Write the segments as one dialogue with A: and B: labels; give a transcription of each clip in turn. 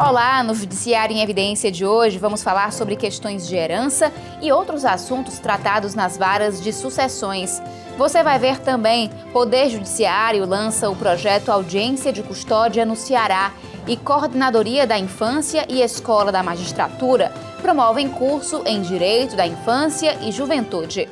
A: Olá, no Judiciário em Evidência de hoje vamos falar sobre questões de herança e outros assuntos tratados nas varas de sucessões. Você vai ver também, Poder Judiciário lança o projeto Audiência de Custódia no Ceará e Coordenadoria da Infância e Escola da Magistratura promovem curso em Direito da Infância e Juventude.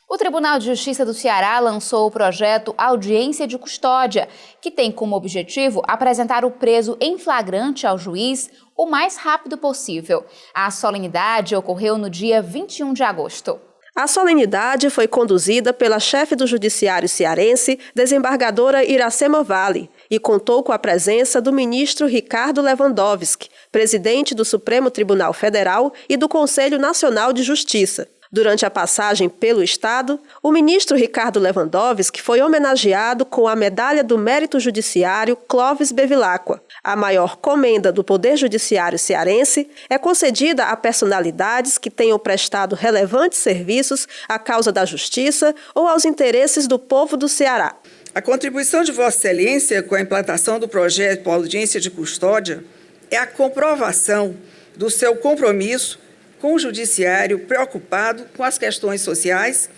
A: O Tribunal de Justiça do Ceará lançou o projeto Audiência de Custódia, que tem como objetivo apresentar o preso em flagrante ao juiz o mais rápido possível. A solenidade ocorreu no dia 21 de agosto.
B: A solenidade foi conduzida pela chefe do Judiciário cearense, desembargadora Iracema Vale, e contou com a presença do ministro Ricardo Lewandowski, presidente do Supremo Tribunal Federal e do Conselho Nacional de Justiça. Durante a passagem pelo Estado, o ministro Ricardo Lewandowski foi homenageado com a Medalha do Mérito Judiciário Clóvis Bevilacqua. A maior comenda do Poder Judiciário cearense é concedida a personalidades que tenham prestado relevantes serviços à causa da justiça ou aos interesses do povo do Ceará.
C: A contribuição de Vossa Excelência com a implantação do projeto Audiência de Custódia é a comprovação do seu compromisso com o Judiciário preocupado com as questões sociais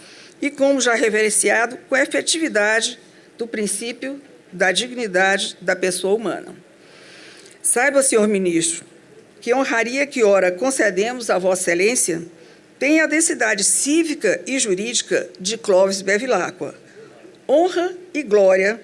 C: e, como já reverenciado, com a efetividade do princípio da dignidade da pessoa humana. Saiba, senhor ministro, que a honraria que ora concedemos a Vossa Excelência tem a densidade cívica e jurídica de Clóvis Bevilacqua, honra e glória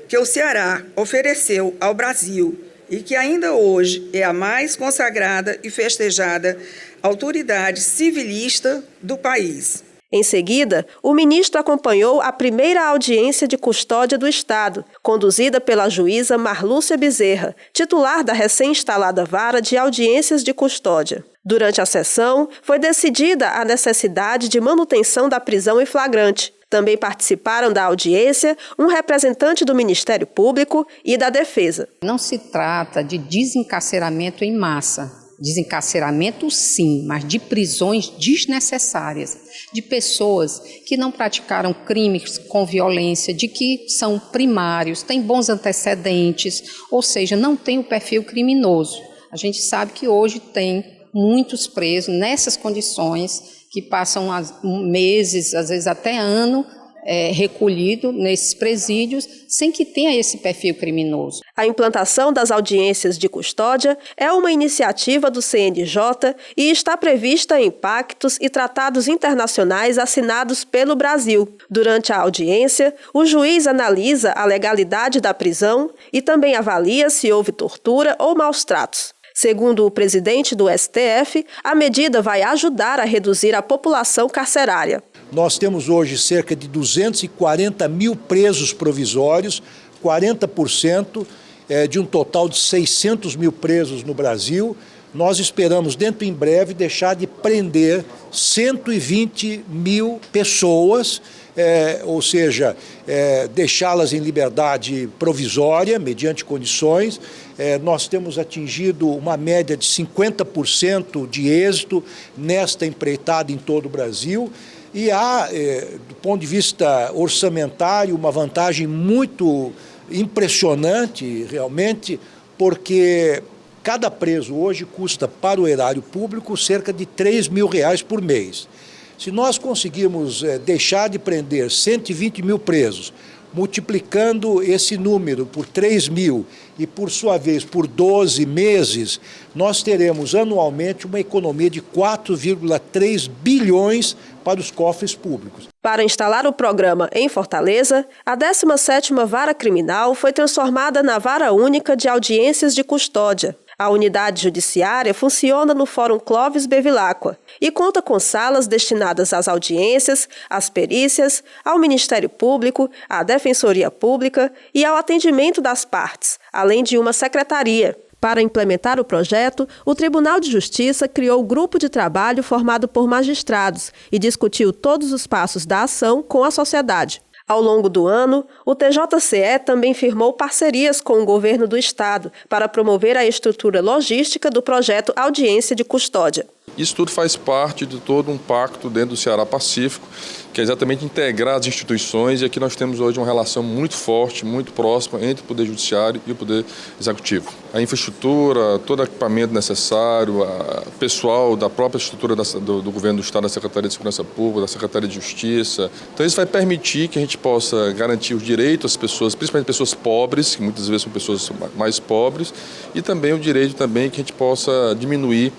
C: que o Ceará ofereceu ao Brasil e que ainda hoje é a mais consagrada e festejada autoridade civilista do país.
B: Em seguida, o ministro acompanhou a primeira audiência de custódia do Estado, conduzida pela juíza Marlúcia Bezerra, titular da recém-instalada Vara de Audiências de Custódia. Durante a sessão, foi decidida a necessidade de manutenção da prisão em flagrante. Também participaram da audiência um representante do Ministério Público e da Defesa.
D: Não se trata de desencarceramento em massa. Desencarceramento, sim, mas de prisões desnecessárias, de pessoas que não praticaram crimes com violência, de que são primários, têm bons antecedentes, ou seja, não têm o perfil criminoso. A gente sabe que hoje tem muitos presos nessas condições que passam meses, às vezes até ano, recolhido nesses presídios, sem que tenha esse perfil criminoso.
B: A implantação das audiências de custódia é uma iniciativa do CNJ e está prevista em pactos e tratados internacionais assinados pelo Brasil. Durante a audiência, o juiz analisa a legalidade da prisão e também avalia se houve tortura ou maus-tratos. Segundo o presidente do STF, a medida vai ajudar a reduzir a população carcerária.
E: Nós temos hoje cerca de 240 mil presos provisórios, 40% de um total de 600 mil presos no Brasil. Nós esperamos, dentro em breve, deixar de prender 120 mil pessoas, ou seja, deixá-las em liberdade provisória, mediante condições. Nós temos atingido uma média de 50% de êxito nesta empreitada em todo o Brasil. E há, do ponto de vista orçamentário, uma vantagem muito impressionante, realmente, porque cada preso hoje custa para o erário público cerca de R$3 mil por mês. Se nós conseguirmos deixar de prender 120 mil presos, multiplicando esse número por 3 mil e, por sua vez, por 12 meses, nós teremos anualmente uma economia de 4,3 bilhões para os cofres públicos.
B: Para instalar o programa em Fortaleza, a 17ª Vara Criminal foi transformada na Vara Única de Audiências de Custódia. A unidade judiciária funciona no Fórum Clóvis Bevilacqua e conta com salas destinadas às audiências, às perícias, ao Ministério Público, à Defensoria Pública e ao atendimento das partes, além de uma secretaria. Para implementar o projeto, o Tribunal de Justiça criou um grupo de trabalho formado por magistrados e discutiu todos os passos da ação com a sociedade. Ao longo do ano, o TJCE também firmou parcerias com o governo do Estado para promover a estrutura logística do projeto Audiência de Custódia.
F: Isso tudo faz parte de todo um pacto dentro do Ceará Pacífico, que é exatamente integrar as instituições, e aqui nós temos hoje uma relação muito forte, muito próxima entre o Poder Judiciário e o Poder Executivo. A infraestrutura, todo o equipamento necessário, o pessoal da própria estrutura do Governo do Estado, da Secretaria de Segurança Pública, da Secretaria de Justiça. Então isso vai permitir que a gente possa garantir os direitos às pessoas, principalmente pessoas pobres, que muitas vezes são pessoas mais pobres, e também o direito também que a gente possa diminuir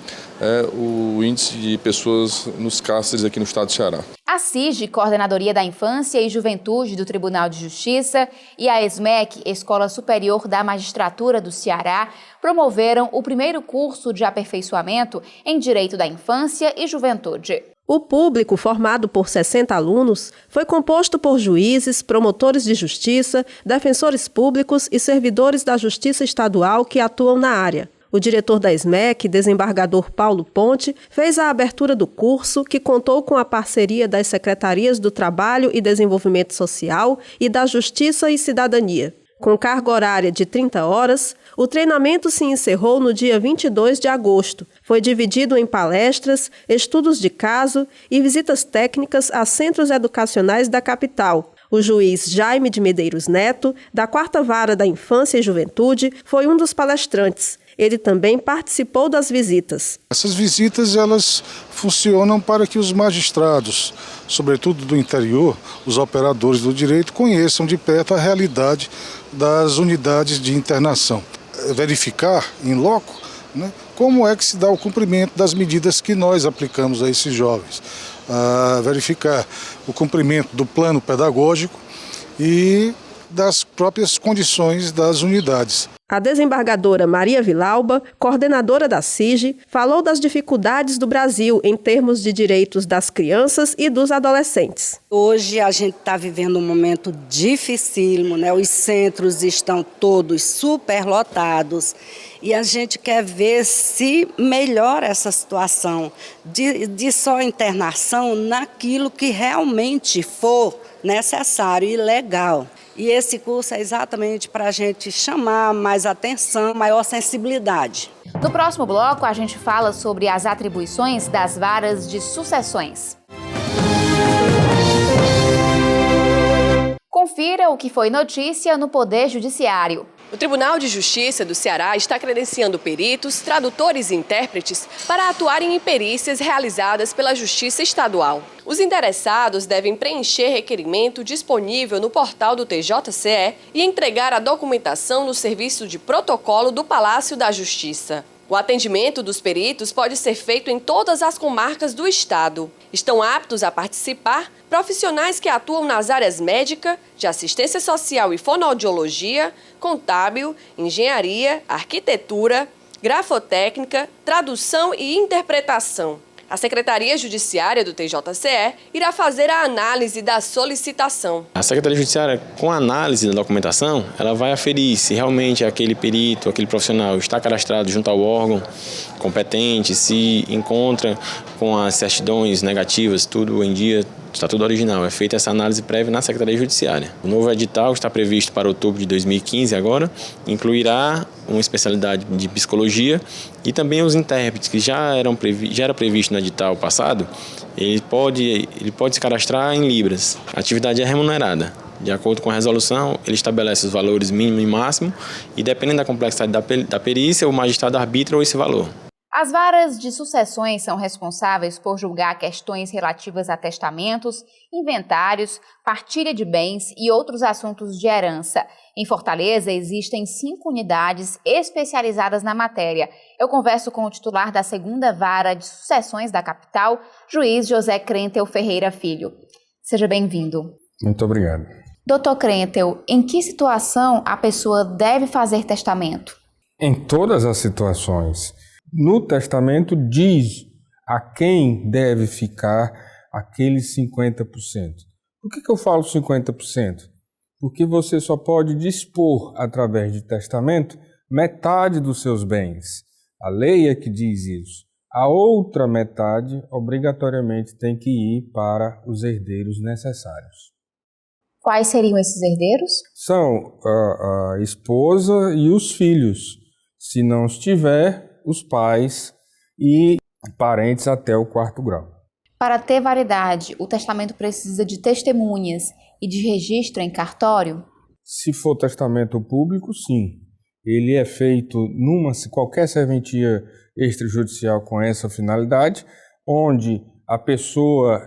F: o índice de pessoas nos cárceres aqui no estado do Ceará.
A: A CIGE, Coordenadoria da Infância e Juventude do Tribunal de Justiça, e a ESMEC, Escola Superior da Magistratura do Ceará, promoveram o primeiro curso de aperfeiçoamento em Direito da Infância e Juventude.
B: O público, formado por 60 alunos, foi composto por juízes, promotores de justiça, defensores públicos e servidores da Justiça Estadual que atuam na área. O diretor da ESMEC, desembargador Paulo Ponte, fez a abertura do curso, que contou com a parceria das Secretarias do Trabalho e Desenvolvimento Social e da Justiça e Cidadania. Com carga horária de 30 horas, o treinamento se encerrou no dia 22 de agosto. Foi dividido em palestras, estudos de caso e visitas técnicas a centros educacionais da capital. O juiz Jaime de Medeiros Neto, da 4ª Vara da Infância e Juventude, foi um dos palestrantes. Ele também participou das visitas.
G: Essas visitas elas funcionam para que os magistrados, sobretudo do interior, os operadores do direito, conheçam de perto a realidade das unidades de internação. Verificar em loco, como é que se dá o cumprimento das medidas que nós aplicamos a esses jovens. Verificar o cumprimento do plano pedagógico e das próprias condições das unidades.
B: A desembargadora Maria Vilauba, coordenadora da CIGE, falou das dificuldades do Brasil em termos de direitos das crianças e dos adolescentes.
H: Hoje a gente está vivendo um momento dificílimo, né? Os centros estão todos superlotados e a gente quer ver se melhora essa situação de só internação naquilo que realmente for necessário e legal. E esse curso é exatamente para a gente chamar mais atenção, maior sensibilidade.
A: No próximo bloco, a gente fala sobre as atribuições das varas de sucessões. Confira o que foi notícia no Poder Judiciário.
I: O Tribunal de Justiça do Ceará está credenciando peritos, tradutores e intérpretes para atuarem em perícias realizadas pela Justiça Estadual. Os interessados devem preencher requerimento disponível no portal do TJCE e entregar a documentação no serviço de protocolo do Palácio da Justiça. O atendimento dos peritos pode ser feito em todas as comarcas do estado. Estão aptos a participar profissionais que atuam nas áreas médica, de assistência social e fonoaudiologia, contábil, engenharia, arquitetura, grafotécnica, tradução e interpretação. A Secretaria Judiciária do TJCE irá fazer a análise da solicitação.
J: A Secretaria Judiciária, com a análise da documentação, ela vai aferir se realmente aquele perito, aquele profissional está cadastrado junto ao órgão competente, se encontra com as certidões negativas, tudo em dia, está tudo original. É feita essa análise prévia na Secretaria Judiciária. O novo edital está previsto para outubro de 2015 agora, incluirá uma especialidade de psicologia e também os intérpretes, que já era previsto no edital passado, ele pode se cadastrar em libras. A atividade é remunerada. De acordo com a resolução, ele estabelece os valores mínimo e máximo e, dependendo da complexidade da perícia, o magistrado arbitra esse valor.
A: As varas de sucessões são responsáveis por julgar questões relativas a testamentos, inventários, partilha de bens e outros assuntos de herança. Em Fortaleza, existem 5 unidades especializadas na matéria. Eu converso com o titular da 2ª Vara de Sucessões da capital, juiz José Krentel Ferreira Filho. Seja bem-vindo.
K: Muito obrigado.
A: Doutor Krentel, em que situação a pessoa deve fazer testamento?
K: Em todas as situações. No testamento diz a quem deve ficar aqueles 50%. Por que eu falo 50%? Porque você só pode dispor, através de testamento, metade dos seus bens. A lei é que diz isso. A outra metade, obrigatoriamente, tem que ir para os herdeiros necessários.
A: Quais seriam esses herdeiros?
K: São a esposa e os filhos. Se não estiver, os pais, e parentes até o 4º grau.
A: Para ter validade, o testamento precisa de testemunhas e de registro em cartório?
K: Se for testamento público, sim. Ele é feito qualquer serventia extrajudicial com essa finalidade, onde a pessoa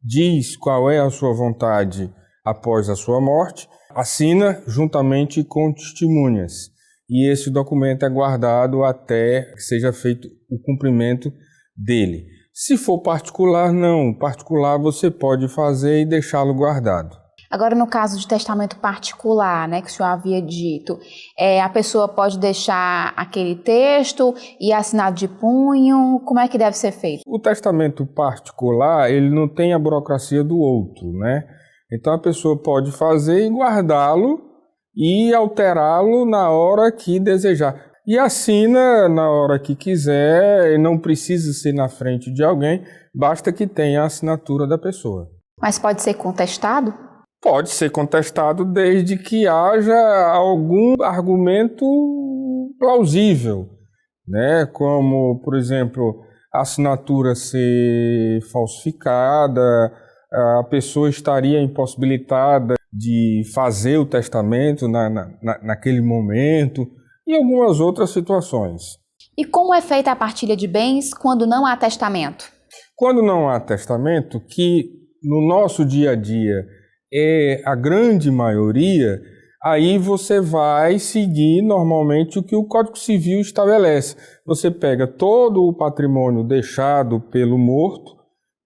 K: diz qual é a sua vontade após a sua morte, assina juntamente com testemunhas. E esse documento é guardado até que seja feito o cumprimento dele. Se for particular, não. Particular você pode fazer e deixá-lo guardado.
A: Agora, no caso de testamento particular, né, que o senhor havia dito, a pessoa pode deixar aquele texto e assinado de punho? Como é que deve ser feito?
K: O testamento particular, ele não tem a burocracia do outro, né? Então a pessoa pode fazer e guardá-lo e alterá-lo na hora que desejar. E assina na hora que quiser, e não precisa ser na frente de alguém, basta que tenha a assinatura da pessoa.
A: Mas pode ser contestado?
K: Pode ser contestado desde que haja algum argumento plausível, né? Como, por exemplo, a assinatura ser falsificada, a pessoa estaria impossibilitada de fazer o testamento naquele momento e algumas outras situações.
A: E como é feita a partilha de bens quando não há testamento?
K: Quando não há testamento, que no nosso dia a dia é a grande maioria, aí você vai seguir normalmente o que o Código Civil estabelece. Você pega todo o patrimônio deixado pelo morto,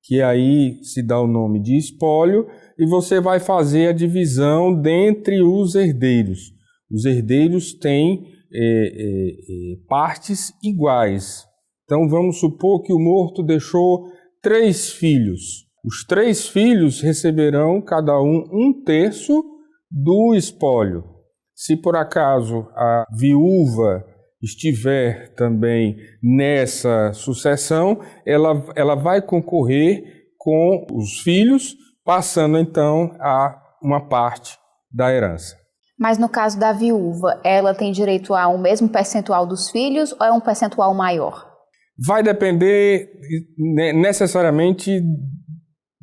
K: que aí se dá o nome de espólio, e você vai fazer a divisão dentre os herdeiros. Os herdeiros têm partes iguais. Então vamos supor que o morto deixou 3 filhos. Os 3 filhos receberão cada um 1/3 do espólio. Se por acaso a viúva estiver também nessa sucessão, ela vai concorrer com os filhos, passando então a uma parte da herança.
A: Mas no caso da viúva, ela tem direito ao mesmo percentual dos filhos ou é um percentual maior?
K: Vai depender necessariamente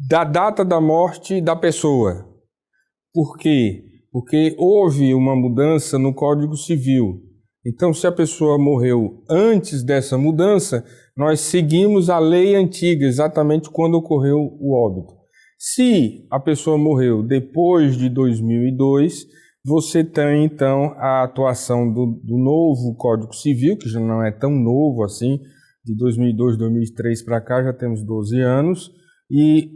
K: da data da morte da pessoa. Por quê? Porque houve uma mudança no Código Civil. Então, se a pessoa morreu antes dessa mudança, nós seguimos a lei antiga, exatamente quando ocorreu o óbito. Se a pessoa morreu depois de 2002, você tem, então, a atuação do novo Código Civil, que já não é tão novo assim, de 2002, 2003 para cá, já temos 12 anos, e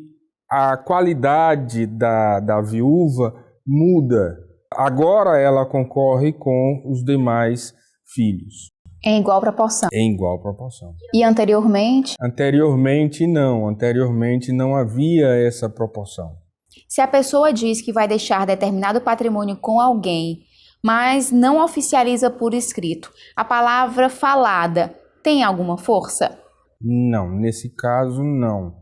K: a qualidade da viúva muda. Agora ela concorre com os demais filhos.
A: Em igual proporção?
K: Em igual proporção.
A: E anteriormente?
K: Anteriormente não havia essa proporção.
A: Se a pessoa diz que vai deixar determinado patrimônio com alguém, mas não oficializa por escrito, a palavra falada tem alguma força?
K: Não, nesse caso não.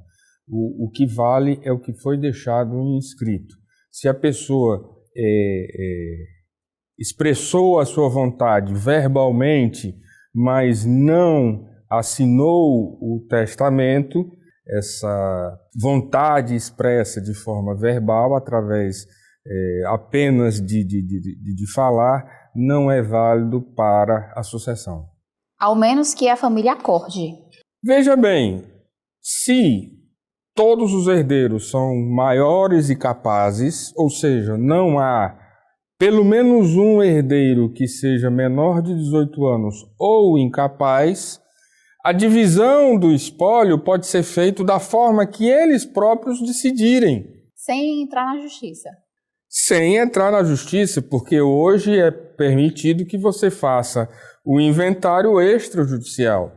K: O que vale é o que foi deixado em escrito. Se a pessoa expressou a sua vontade verbalmente, mas não assinou o testamento, essa vontade expressa de forma verbal, através apenas de falar, não é válido para a sucessão.
A: Ao menos que a família acorde.
K: Veja bem, se todos os herdeiros são maiores e capazes, ou seja, não há pelo menos um herdeiro que seja menor de 18 anos ou incapaz, a divisão do espólio pode ser feita da forma que eles próprios decidirem.
A: Sem entrar na justiça.
K: Sem entrar na justiça, porque hoje é permitido que você faça o inventário extrajudicial.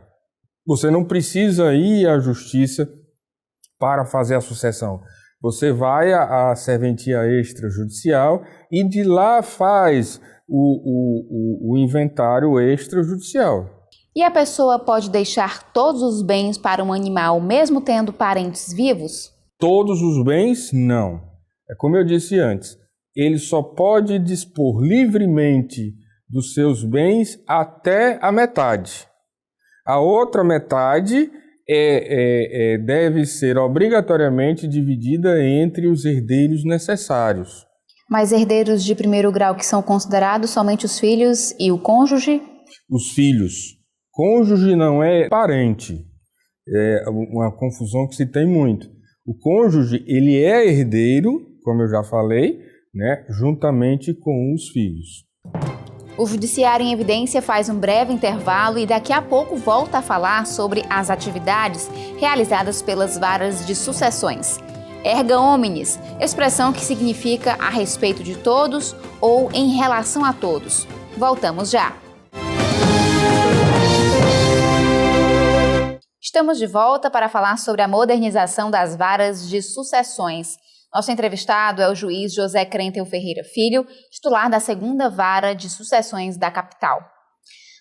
K: Você não precisa ir à justiça para fazer a sucessão. Você vai à serventia extrajudicial e de lá faz o inventário extrajudicial.
A: E a pessoa pode deixar todos os bens para um animal, mesmo tendo parentes vivos?
K: Todos os bens, não. É como eu disse antes, ele só pode dispor livremente dos seus bens até a metade. A outra metade deve ser obrigatoriamente dividida entre os herdeiros necessários.
A: Mas herdeiros de primeiro grau que são considerados somente os filhos e o cônjuge?
K: Os filhos. Cônjuge não é parente. É uma confusão que se tem muito. O cônjuge, ele é herdeiro, como eu já falei, né, juntamente com os filhos.
A: O Judiciário em Evidência faz um breve intervalo e daqui a pouco volta a falar sobre as atividades realizadas pelas varas de sucessões. Erga omnes, expressão que significa a respeito de todos ou em relação a todos. Voltamos já. Estamos de volta para falar sobre a modernização das varas de sucessões. Nosso entrevistado é o juiz José Krentel Ferreira Filho, titular da 2ª Vara de Sucessões da capital.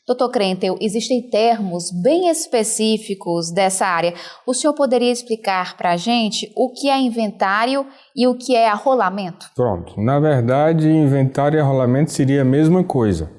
A: Doutor Krentel, existem termos bem específicos dessa área. O senhor poderia explicar para a gente o que é inventário e o que é arrolamento?
K: Pronto. Na verdade, inventário e arrolamento seria a mesma coisa.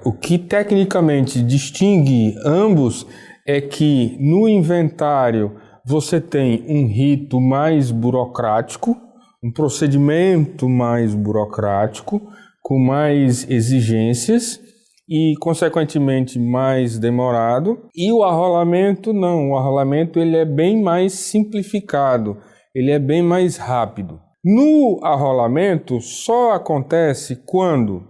K: O que tecnicamente distingue ambos é que no inventário você tem um rito mais burocrático, um procedimento mais burocrático, com mais exigências e, consequentemente, mais demorado. E o arrolamento não, o arrolamento ele é bem mais simplificado, ele é bem mais rápido. No arrolamento só acontece quando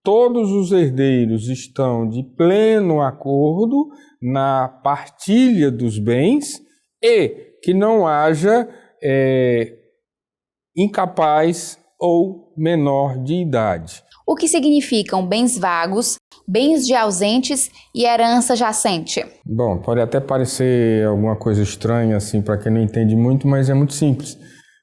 K: todos os herdeiros estão de pleno acordo na partilha dos bens e que não haja incapaz ou menor de idade.
A: O que significam bens vagos, bens de ausentes e herança jacente?
K: Bom, pode até parecer alguma coisa estranha assim para quem não entende muito, mas é muito simples.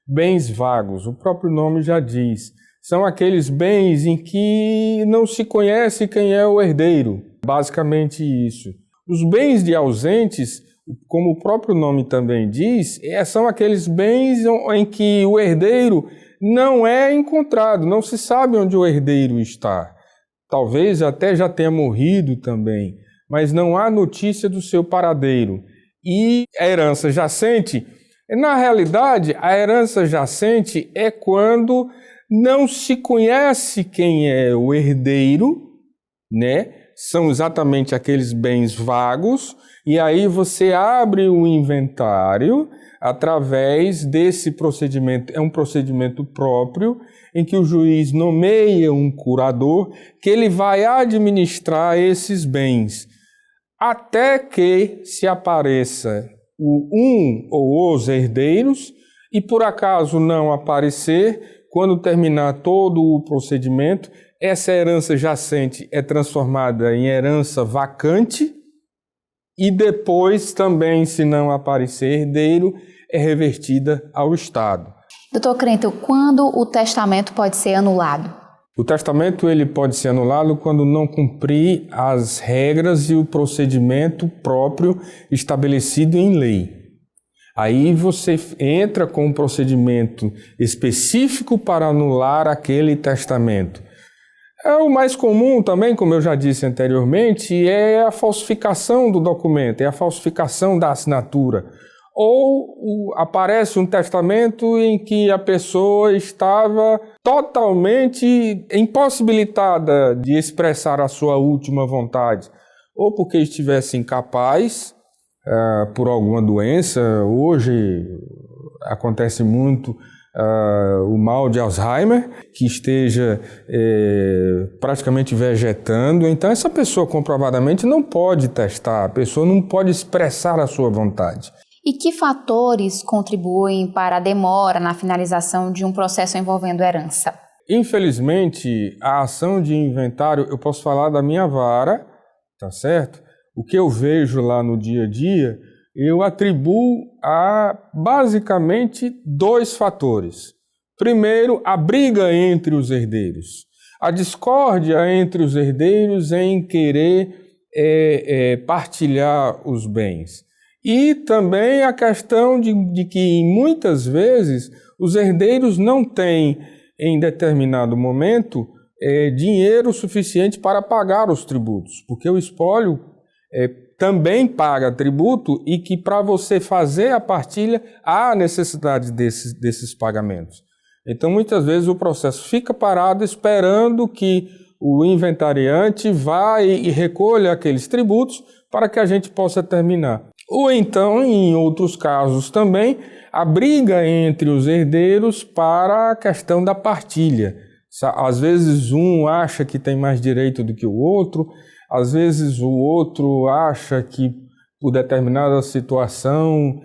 K: Bens vagos, o próprio nome já diz, são aqueles bens em que não se conhece quem é o herdeiro, basicamente isso. Os bens de ausentes, como o próprio nome também diz, são aqueles bens em que o herdeiro não é encontrado, não se sabe onde o herdeiro está. Talvez até já tenha morrido também, mas não há notícia do seu paradeiro. E a herança jacente, na realidade, a herança jacente é quando não se conhece quem é o herdeiro, né? São exatamente aqueles bens vagos, e aí você abre o inventário através desse procedimento. É um procedimento próprio em que o juiz nomeia um curador que ele vai administrar esses bens até que se apareça um ou os herdeiros e por acaso não aparecer, quando terminar todo o procedimento, essa herança jacente é transformada em herança vacante e depois também, se não aparecer herdeiro, é revertida ao Estado.
A: Doutor Krentel, quando o testamento pode ser anulado?
K: O testamento ele pode ser anulado quando não cumprir as regras e o procedimento próprio estabelecido em lei. Aí você entra com um procedimento específico para anular aquele testamento. O mais comum também, como eu já disse anteriormente, é a falsificação do documento, é a falsificação da assinatura. Ou aparece um testamento em que a pessoa estava totalmente impossibilitada de expressar a sua última vontade, ou porque estivesse incapaz por alguma doença. Hoje acontece muito o mal de Alzheimer, que esteja praticamente vegetando. Então essa pessoa comprovadamente não pode testar, a pessoa não pode expressar a sua vontade.
A: E que fatores contribuem para a demora na finalização de um processo envolvendo herança?
K: Infelizmente, a ação de inventário, eu posso falar da minha vara, tá certo? O que eu vejo lá no dia a dia, eu atribuo a basicamente 2 fatores. Primeiro, a briga entre os herdeiros. A discórdia entre os herdeiros em querer partilhar os bens. E também a questão de que muitas vezes os herdeiros não têm, em determinado momento, dinheiro suficiente para pagar os tributos, porque o espólio também paga tributo e que para você fazer a partilha há necessidade desses pagamentos. Então, muitas vezes o processo fica parado esperando que o inventariante vá e recolha aqueles tributos para que a gente possa terminar. Ou então, em outros casos também, a briga entre os herdeiros para a questão da partilha. Às vezes um acha que tem mais direito do que o outro, às vezes o outro acha que por determinada situação,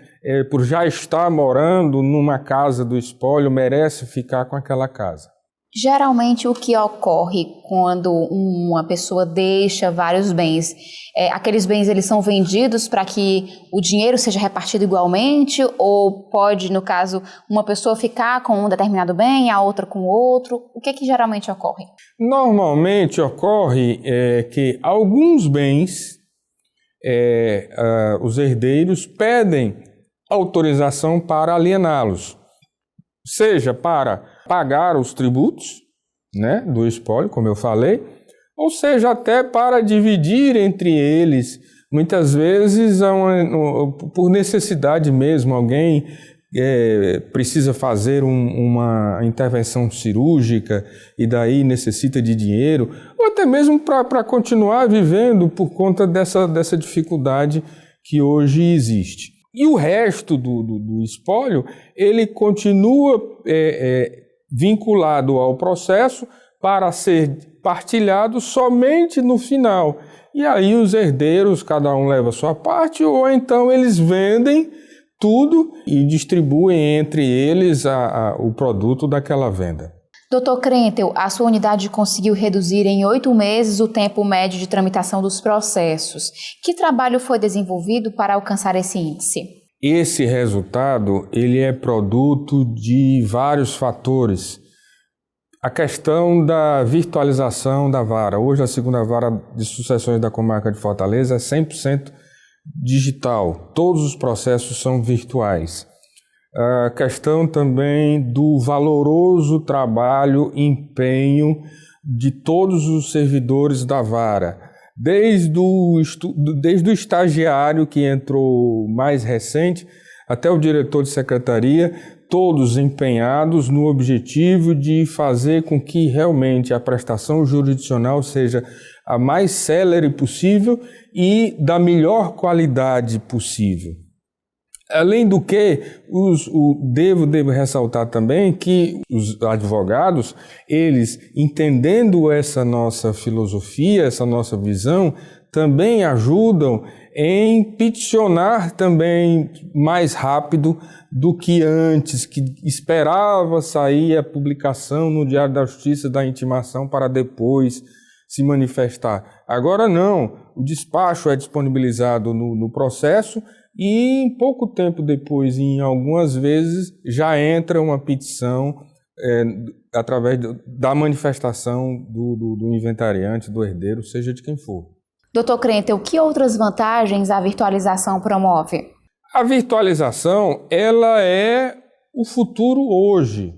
K: por já estar morando numa casa do espólio, merece ficar com aquela casa.
A: Geralmente o que ocorre quando uma pessoa deixa vários bens, aqueles bens eles são vendidos para que o dinheiro seja repartido igualmente, ou pode, no caso, uma pessoa ficar com um determinado bem, a outra com outro? O que é que geralmente ocorre?
K: Normalmente ocorre que alguns bens, os herdeiros pedem autorização para aliená-los, seja para pagar os tributos, né, do espólio, como eu falei, ou seja, até para dividir entre eles. Muitas vezes, por necessidade mesmo, alguém precisa fazer uma intervenção cirúrgica e daí necessita de dinheiro, ou até mesmo para continuar vivendo por conta dessa dificuldade que hoje existe. E o resto do espólio, ele continua vinculado ao processo para ser partilhado somente no final. E aí os herdeiros, cada um leva a sua parte, ou então eles vendem tudo e distribuem entre eles o produto daquela venda.
A: Dr. Krentel, a sua unidade conseguiu reduzir em 8 meses o tempo médio de tramitação dos processos. Que trabalho foi desenvolvido para alcançar esse índice?
K: Esse resultado ele é produto de vários fatores. A questão da virtualização da vara. Hoje a segunda vara de sucessões da comarca de Fortaleza é 100% digital. Todos os processos são virtuais. A questão também do valoroso trabalho e empenho de todos os servidores da vara, desde o estagiário que entrou mais recente até o diretor de secretaria, todos empenhados no objetivo de fazer com que realmente a prestação jurisdicional seja a mais célere possível e da melhor qualidade possível. Além do que, devo ressaltar também que os advogados, eles, entendendo essa nossa filosofia, essa nossa visão, também ajudam em peticionar também mais rápido do que antes, que esperava sair a publicação no Diário da Justiça da intimação para depois se manifestar. Agora não, o despacho é disponibilizado no processo e em pouco tempo depois, em algumas vezes, já entra uma petição através da manifestação do inventariante, do herdeiro, seja de quem for.
A: Dr. Krentel, que outras vantagens a virtualização promove?
K: A virtualização, ela é o futuro hoje.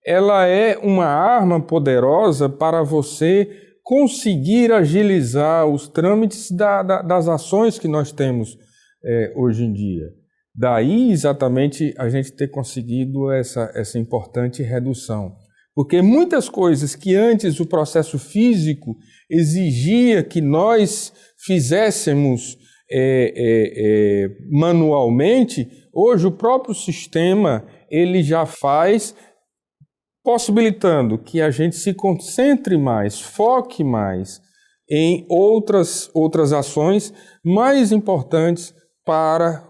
K: Ela é uma arma poderosa para você conseguir agilizar os trâmites das ações que nós temos hoje em dia. Daí, exatamente, a gente ter conseguido essa importante redução. Porque muitas coisas que antes o processo físico exigia que nós fizéssemos manualmente, hoje o próprio sistema ele já faz, possibilitando que a gente se concentre mais, foque mais em outras ações mais importantes para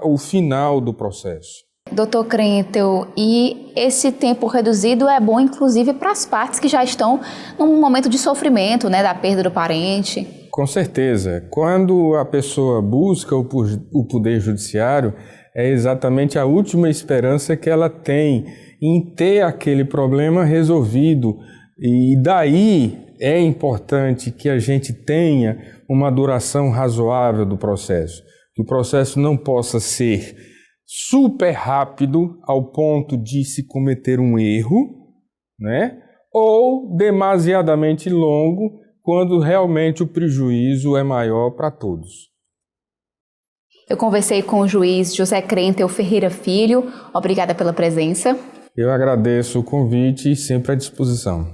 K: o final do processo.
A: Dr. Krentel, e esse tempo reduzido é bom inclusive para as partes que já estão num momento de sofrimento, né, da perda do parente?
K: Com certeza. Quando a pessoa busca o Poder Judiciário, é exatamente a última esperança que ela tem em ter aquele problema resolvido. E daí é importante que a gente tenha uma duração razoável do processo. Que o processo não possa ser super rápido ao ponto de se cometer um erro, né? Ou demasiadamente longo quando realmente o prejuízo é maior para todos.
A: Eu conversei com o juiz José Crentel Ferreira Filho. Obrigada pela presença.
K: Eu agradeço o convite e sempre à disposição.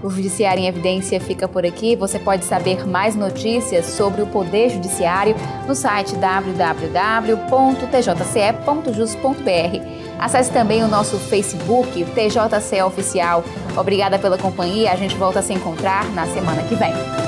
A: O Judiciário em Evidência fica por aqui. Você pode saber mais notícias sobre o Poder Judiciário no site www.tjce.jus.br. Acesse também o nosso Facebook, TJCE Oficial. Obrigada pela companhia. A gente volta a se encontrar na semana que vem.